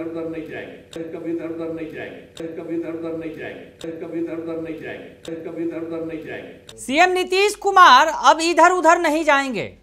उधर नहीं जाएंगे, कभी इधर उधर नहीं जाएंगे, कभी इधर उधर नहीं जाएंगे, कभी इधर उधर नहीं जाएंगे, कभी इधर उधर नहीं जाएंगे। सीएम नीतीश कुमार अब इधर उधर नहीं जाएंगे।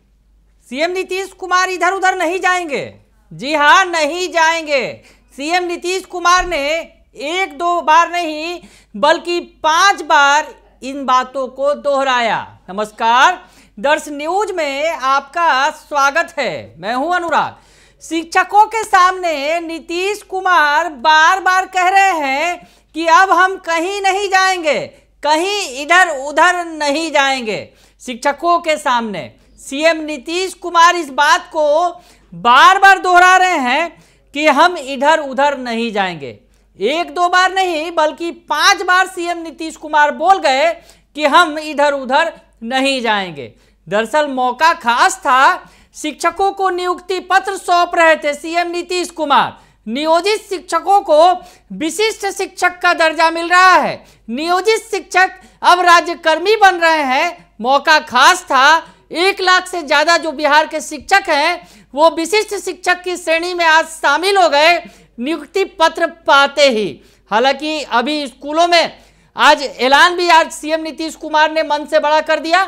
सीएम नीतीश कुमार इधर उधर नहीं जाएंगे। जी हाँ, नहीं जाएंगे। सीएम नीतीश कुमार ने एक दो बार नहीं बल्कि 5 बार इन बातों को दोहराया। नमस्कार, दर्श न्यूज में आपका स्वागत है। मैं हूं अनुराग। शिक्षकों के सामने नीतीश कुमार बार बार कह रहे हैं कि अब हम कहीं नहीं जाएंगे, कहीं इधर उधर नहीं जाएंगे। शिक्षकों के सामने सीएम नीतीश कुमार इस बात को बार बार दोहरा रहे हैं कि हम इधर उधर नहीं जाएंगे। एक दो बार नहीं बल्कि 5 बार सीएम नीतीश कुमार बोल गए कि हम इधर उधर नहीं जाएंगे। दरअसल मौका खास था, शिक्षकों को नियुक्ति पत्र सौंप रहे थे सीएम नीतीश कुमार। नियोजित शिक्षकों को विशिष्ट शिक्षक का दर्जा मिल रहा है। नियोजित शिक्षक अब राज्यकर्मी बन रहे हैं। मौका खास था, 1 लाख से ज्यादा जो बिहार के शिक्षक हैं वो विशिष्ट शिक्षक की श्रेणी में आज शामिल हो गए नियुक्ति पत्र पाते ही। हालांकि अभी स्कूलों में आज ऐलान भी आज सीएम नीतीश कुमार ने मन से बड़ा कर दिया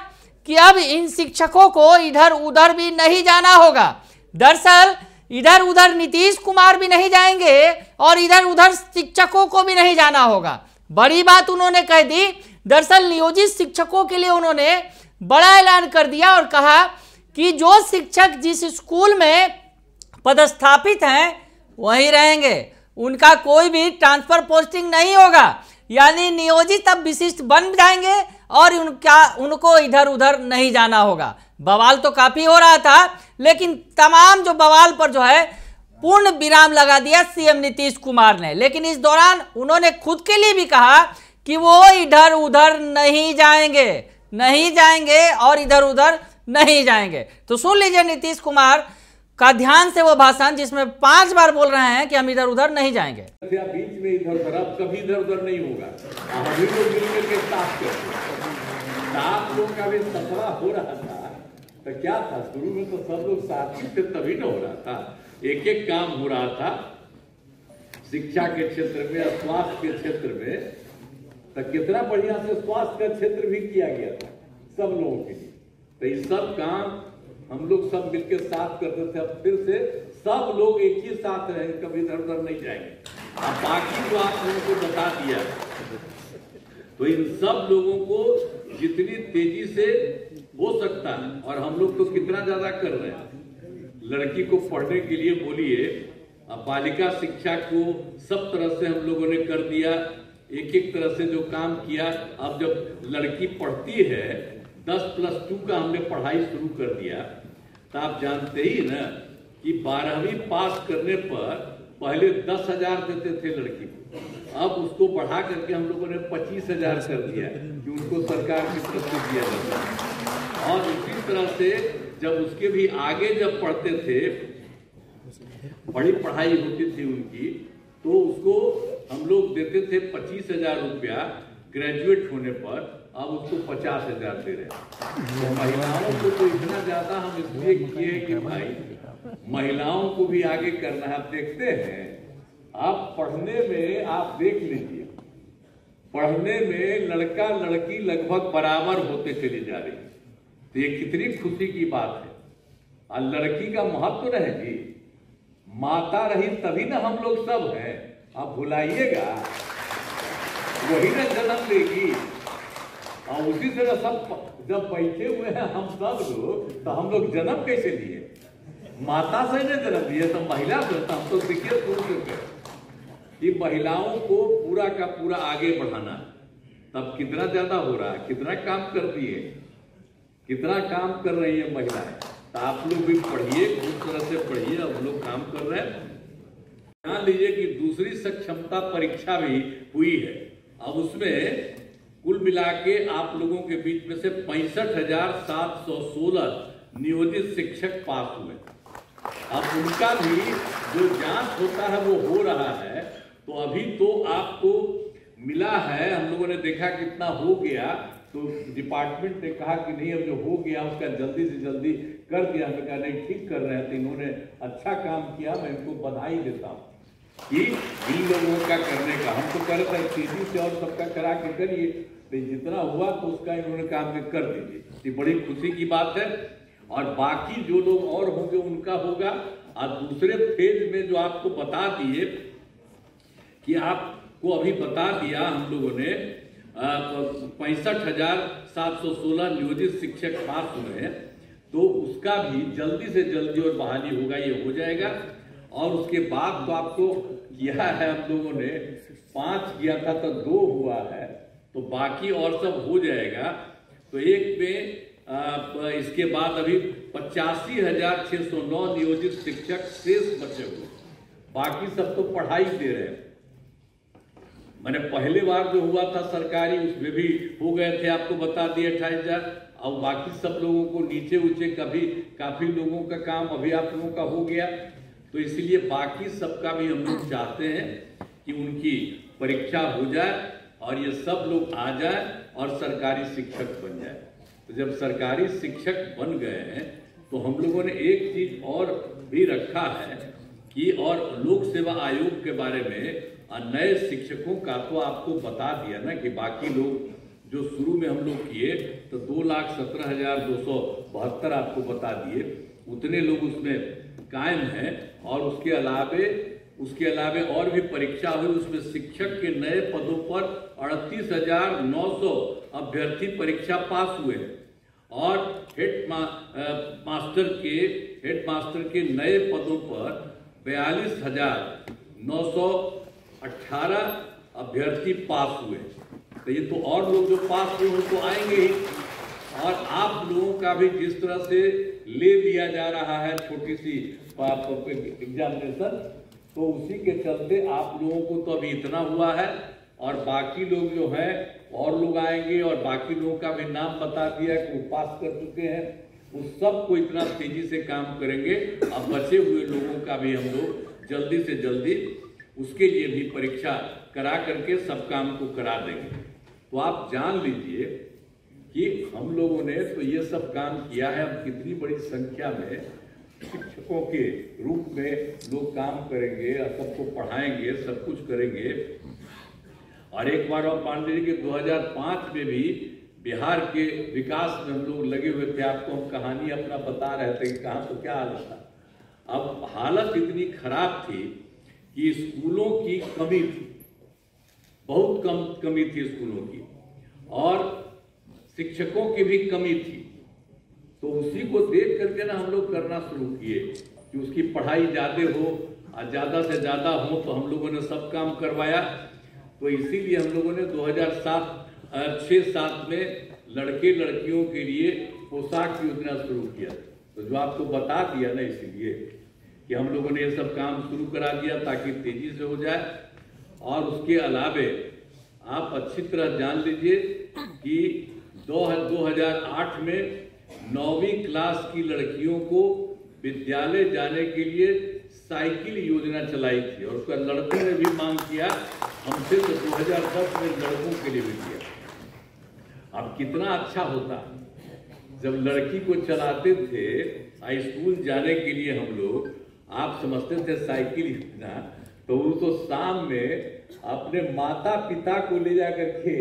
कि अब इन शिक्षकों को इधर उधर भी नहीं जाना होगा। दरअसल इधर उधर नीतीश कुमार भी नहीं जाएंगे और इधर उधर शिक्षकों को भी नहीं जाना होगा। बड़ी बात उन्होंने कह दी। दरअसल नियोजित शिक्षकों के लिए उन्होंने बड़ा ऐलान कर दिया और कहा कि जो शिक्षक जिस स्कूल में पदस्थापित हैं वहीं रहेंगे, उनका कोई भी ट्रांसफर पोस्टिंग नहीं होगा। यानी नियोजित अब विशिष्ट बन जाएंगे और उनको इधर उधर नहीं जाना होगा। बवाल तो काफी हो रहा था, लेकिन तमाम जो बवाल पर जो है पूर्ण विराम लगा दिया सीएम नीतीश कुमार ने। लेकिन इस दौरान उन्होंने खुद के लिए भी कहा कि वो इधर उधर नहीं जाएंगे और इधर उधर नहीं जाएंगे। तो सुन लीजिए नीतीश कुमार का ध्यान से वो भाषण, जिसमें 5 बार बोल रहे हैं कि हम इधर उधर नहीं जाएंगे। बीच में इधर उधर अब कभी इधर उधर नहीं होगा। हम ही लोग मिलकर के साफ लोग का भी सफरा हो रहा था। तो क्या था, शुरू में तो सब लोग साथ ही थे, तभी ना हो रहा था। एक एक काम हो रहा था शिक्षा के क्षेत्र में, स्वास्थ्य के क्षेत्र में। तो कितना बढ़िया से स्वास्थ्य का क्षेत्र भी किया गया था सब लोगों के लिए। तो ये सब काम हम लोग सब मिलकर साथ करते थे। अब फिर से सब लोग एक ही साथ रहेंगे, कभी इधर उधर नहीं जाएंगे। अब बाकी तो आप लोगों को बता दिया। तो इन सब लोगों को जितनी तेजी से हो सकता है, और हम लोग तो कितना ज्यादा कर रहे हैं। लड़की को पढ़ने के लिए बोलिए, अब बालिका शिक्षा को सब तरह से हम लोगों ने कर दिया, एक एक तरह से जो काम किया। अब जब लड़की पढ़ती है 10+2 का हमने पढ़ाई शुरू कर दिया। तो आप जानते ही ना कि 12वीं पास करने पर पहले 10,000 देते थे लड़की को, अब उसको बढ़ा करके हम लोगों ने 25,000 कर दिया कि उनको सरकार की तरफ से दिया जाता है। और इसी तरह से जब उसके भी आगे जब पढ़ते थे, बड़ी पढ़ाई होती थी उनकी, तो उसको हम लोग देते थे 25,000 रुपया ग्रेजुएट होने पर। अब उसको 50,000 दे रहे हैं। तो महिलाओं को तो इतना ज्यादा हम इसलिए किए कि भाई महिलाओं को भी आगे करना है। आप देखते हैं, आप पढ़ने में आप देख लीजिए, पढ़ने में लड़का लड़की लगभग बराबर होते चले जा रही है। तो ये कितनी खुशी की बात है। और लड़की का महत्व रहेगी, माता रही तभी ना हम लोग सब हैं। आप भुलाइएगा, वही ना जन्म लेगी। और उसी तरह सब जब बैठे हुए हैं हम सब लोग, तो हम लोग जन्म कैसे लिए? माता से ने जन्म लिए, तो महिला से। तो हम तो देखिए शुरू से कि महिलाओं को पूरा का पूरा आगे बढ़ाना। तब कितना ज्यादा हो रहा है, कितना काम करती है, कितना काम कर रही है महिलाएं। तो आप लोग भी पढ़िए, उस तरह से पढ़िए। अब लोग काम कर रहे हैं। ध्यान लीजिए कि दूसरी सक्षमता परीक्षा भी हुई है। अब उसमें कुल मिला के आप लोगों के बीच में से 65,716 नियोजित शिक्षक पास हुए। अब उनका भी जो जांच होता है वो हो रहा है। तो अभी तो आपको मिला है, हम लोगों ने देखा कितना हो गया। तो डिपार्टमेंट ने कहा कि नहीं, अब जो हो गया उसका जल्दी से जल्दी कर दिया। हमने कहा नहीं, ठीक कर रहे हैं। तो इन्होंने अच्छा काम किया, मैं इनको बधाई देता हूँ। कि इन लोगों का करने का हम तो कर रहे थे तेजी से और सबका करा के करिए, तो जितना हुआ तो उसका इन्होंने काम कर दीजिए, ये बड़ी खुशी की बात है। और बाकी जो लोग और होंगे उनका होगा। और दूसरे फेज में जो आपको बता दिए कि आपको अभी बता दिया हम लोगों ने 65,716 नियोजित शिक्षक पास हुए हैं, तो उसका भी जल्दी से जल्दी और बहाली होगा, ये हो जाएगा। और उसके बाद तो आपको किया है हम लोगों ने 5 किया था तो 2 हुआ है, तो बाकी और सब हो जाएगा। तो एक में इसके बाद अभी 85,609 नियोजित शिक्षक शेष बचे हुए, बाकी सब तो पढ़ाई दे रहे हैं। मैंने पहले बार जो हुआ था सरकारी उसमें भी हो गए थे, आपको बता दिए 28,000। और बाकी सब लोगों को नीचे ऊंचे काफी लोगों का काम अभी आप लोगों का हो गया। तो इसलिए बाकी सबका भी हम लोग चाहते हैं कि उनकी परीक्षा हो जाए और ये सब लोग आ जाए और सरकारी शिक्षक बन जाए। तो जब सरकारी शिक्षक बन गए हैं तो हम लोगों ने एक चीज और भी रखा है कि और लोक सेवा आयोग के बारे में नए शिक्षकों का तो आपको बता दिया ना कि बाकी लोग जो शुरू में हम लोग किए तो 2,17,272 आपको बता दिए, उतने लोग उसमें कायम हैं। और उसके अलावे और भी परीक्षा हुई, उसमें शिक्षक के नए पदों पर 38,900 अभ्यर्थी परीक्षा पास हुए और हेड मास्टर के नए पदों पर 42,918 अभ्यर्थी पास हुए। तो ये तो और लोग जो पास हुए हो तो आएंगे ही। और आप लोगों का भी जिस तरह से ले लिया जा रहा है छोटी सी एग्जामिनेशन, तो उसी के चलते आप लोगों को तो अभी इतना हुआ है और बाकी लोग जो हैं और लोग आएंगे और बाकी लोगों का भी नाम बता दिया कि वो पास कर चुके हैं, उस सबको इतना तेजी से काम करेंगे। अब बचे हुए लोगों का भी हम लोग जल्दी से जल्दी उसके लिए भी परीक्षा करा करके सब काम को करा देंगे। तो आप जान लीजिए कि हम लोगों ने तो ये सब काम किया है। अब कितनी बड़ी संख्या में शिक्षकों के रूप में लोग काम करेंगे और सबको पढ़ाएंगे, सब कुछ करेंगे। और एक बार और पांडे जी के 2005 में भी बिहार के विकास में हम लोग लगे हुए थे, आपको हम कहानी अपना बता रहे थे कि कहाँ तो क्या हालत था। अब हालत इतनी खराब थी कि स्कूलों की कमी थी, बहुत कमी थी स्कूलों की, और शिक्षकों की भी कमी थी। तो उसी को देख करके ना हम लोग करना शुरू किए कि उसकी पढ़ाई ज्यादा हो और ज्यादा से ज्यादा हो, तो हम लोगों ने सब काम करवाया। तो इसीलिए हम लोगों ने 2006-7 में लड़के लड़कियों के लिए पोशाक योजना शुरू किया। तो जो आपको बता दिया ना, इसीलिए कि हम लोगों ने ये सब काम शुरू करा दिया ताकि तेजी से हो जाए। और उसके अलावे आप अच्छी तरह जान लीजिए कि 2008 में 9वीं क्लास की लड़कियों को विद्यालय जाने के लिए साइकिल योजना चलाई थी और उसका लड़कों ने भी मांग किया हमसे, तो 2010 में लड़कों के लिए भी किया। अब कितना अच्छा होता जब लड़की को चलाते थे स्कूल जाने के लिए हम लोग, आप समझते थे साइकिल योजना, तो वो तो शाम में अपने माता पिता को ले जाकर के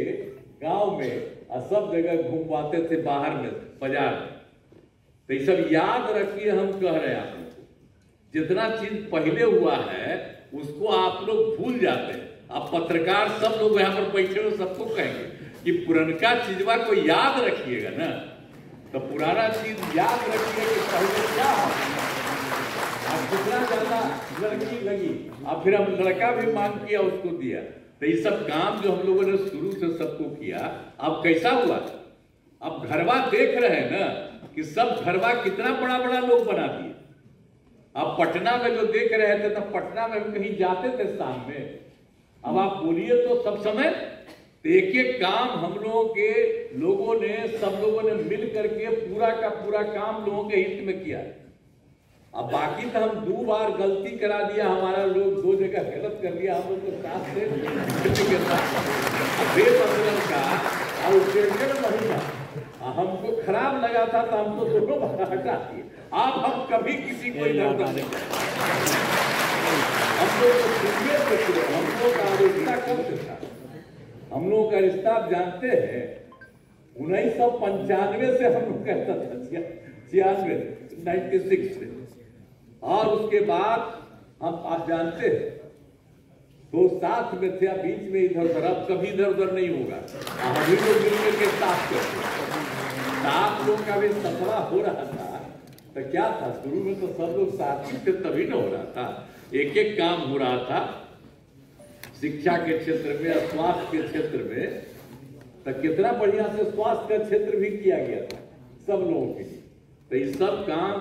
गांव में और सब जगह घुमवाते थे, बाहर में बाजार में। तो ये सब याद रखिए, हम कह रहे हैं आप लोग, जितना चीज पहले हुआ है उसको आप लोग भूल जाते हैं। अब पत्रकार सब लोग यहाँ पर बैठे हुए सबको कहेंगे कि पुरनका चीजवा को याद रखिएगा ना, तो पुराना चीज याद रखिए कि पहले क्या है। अब कितना ज्यादा लड़की लगी, अब फिर हम लड़का भी मांग किया, उसको दिया। तो ये सब काम जो हम लोगों ने शुरू से सबको किया, अब कैसा हुआ? अब घरवा देख रहे हैं ना कि सब घरवा कितना बड़ा बड़ा लोग बना दिए। अब पटना में जो देख रहे थे, तब पटना में हम कहीं जाते थे शाम में, अब आप बोलिए तो सब समय एक एक काम हम लोगों के सब लोगों ने मिल करके पूरा का पूरा काम लोगों के हित में किया। अब बाकी तो हम 2 बार गलती करा दिया, हमारा लोग 2 जगह गलत कर दिया, हम लोग के साथ से बेबदल का और महीना हमको खराब लगा था तो हम तो दोनों बार हटा दिए। आप हम कभी किसी को इधर नहीं हम लोग तो सुनने से थे, हम लोग का रिश्ता कब से था? हम लोग का रिश्ता आप जानते हैं 1995 से हम लोग कहता था, 96 से, और उसके बाद हम आप जानते हैं तो साथ में थे, बीच में इधर उधर, अब कभी इधर उधर नहीं होगा। हम ही लोग मिलकर के साथ करते, आप लोग का भी सफरा हो रहा था तो क्या था, शुरू में तो सब लोग साथ ही थे, तभी ना हो रहा था, एक एक काम हो रहा था, शिक्षा के क्षेत्र में, स्वास्थ्य के क्षेत्र में, तो कितना बढ़िया से स्वास्थ्य का क्षेत्र भी किया गया था सब लोगों के लिए। तो ये सब काम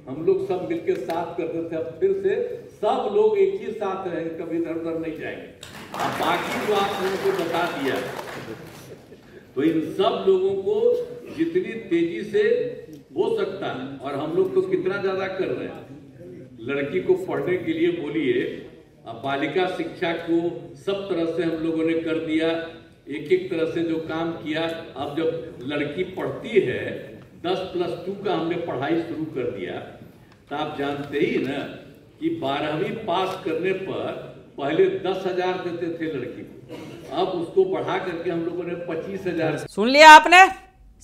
हम लोग सब मिलकर साथ करते थे। अब फिर से सब लोग एक ही साथ रहेंगे, कभी इधर उधर नहीं जाएंगे। अब बाकी जो आप लोगों को बता दिया, तो इन सब लोगों को जितनी तेजी से हो सकता है, और हम लोग तो कितना ज्यादा कर रहे हैं, लड़की को पढ़ने के लिए बोलिए, अब बालिका शिक्षा को सब तरह से हम लोगों ने कर दिया, एक एक तरह से जो काम किया। अब जब लड़की पढ़ती है 10+2 का हमने पढ़ाई शुरू कर दिया, तो आप जानते ही ना कि 12वीं पास करने पर पहले 10,000 देते थे लड़की को, अब उसको बढ़ा करके हम लोगों ने 25,000। सुन लिया आपने,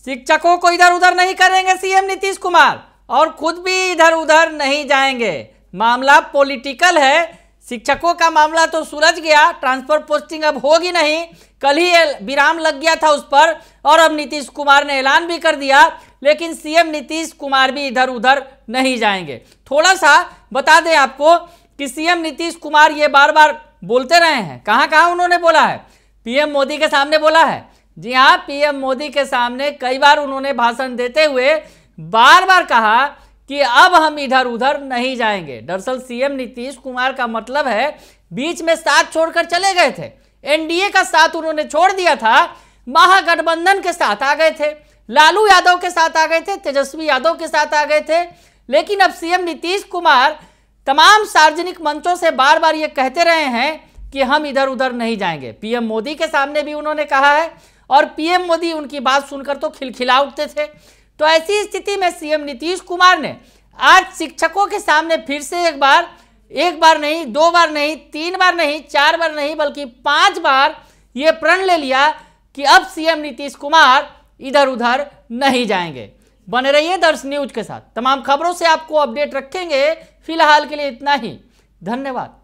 शिक्षकों को इधर उधर नहीं करेंगे सीएम नीतीश कुमार, और खुद भी इधर उधर नहीं जाएंगे। मामला पॉलिटिकल है, शिक्षकों का मामला तो सुलझ गया, ट्रांसफर पोस्टिंग अब होगी नहीं, कल ही विराम लग गया था उस पर, और अब नीतीश कुमार ने ऐलान भी कर दिया, लेकिन सीएम नीतीश कुमार भी इधर उधर नहीं जाएंगे। थोड़ा सा बता दें आपको कि सीएम नीतीश कुमार ये बार बार बोलते रहे हैं, कहाँ कहाँ उन्होंने बोला है, पीएम मोदी के सामने बोला है। जी हाँ, पीएम मोदी के सामने कई बार उन्होंने भाषण देते हुए बार बार कहा कि अब हम इधर उधर नहीं जाएंगे। दरअसल सीएम नीतीश कुमार का मतलब है बीच में साथ छोड़कर चले गए थे, एनडीए का साथ उन्होंने छोड़ दिया था, महागठबंधन के साथ आ गए थे, लालू यादव के साथ आ गए थे, तेजस्वी यादव के साथ आ गए थे। लेकिन अब सीएम नीतीश कुमार तमाम सार्वजनिक मंचों से बार बार ये कहते रहे हैं कि हम इधर उधर नहीं जाएंगे। पीएम मोदी के सामने भी उन्होंने कहा है, और पीएम मोदी उनकी बात सुनकर तो खिलखिला उठते थे। तो ऐसी स्थिति में सीएम नीतीश कुमार ने आज शिक्षकों के सामने फिर से एक बार नहीं, 2 बार नहीं, 3 बार नहीं, 4 बार नहीं, बल्कि 5 बार ये प्रण ले लिया कि अब सीएम नीतीश कुमार इधर उधर नहीं जाएंगे। बने रहिए दर्श न्यूज के साथ, तमाम खबरों से आपको अपडेट रखेंगे। फिलहाल के लिए इतना ही, धन्यवाद।